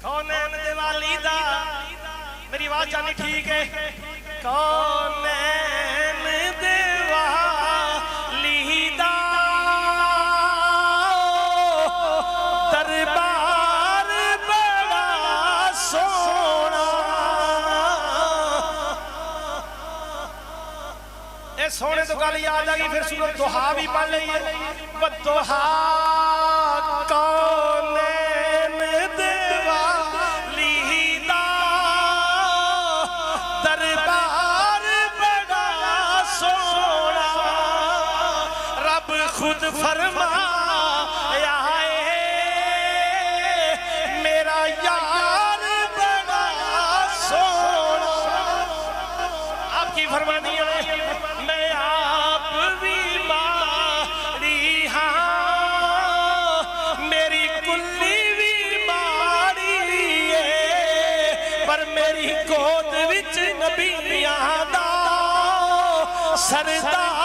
कौनैन दिवाली दा मेरी आवाज जानी ठीक है। कौनैन दिवाली दा दरबार बड़ा सोना। ए सोने तो गल याद आ गई, फिर सूरत दुहा भी पढ़ लीए। दुहा कौनैन दिवाली दा दरबार बड़ा सोना। रब खुद फरमाया है मेरा यार बड़ा सोना। आपकी फरमानी है मैं आप बीमारी हाँ, मेरी कुल्ली बीमारी है, पर मेरी गोद विच नबियां दा सरदार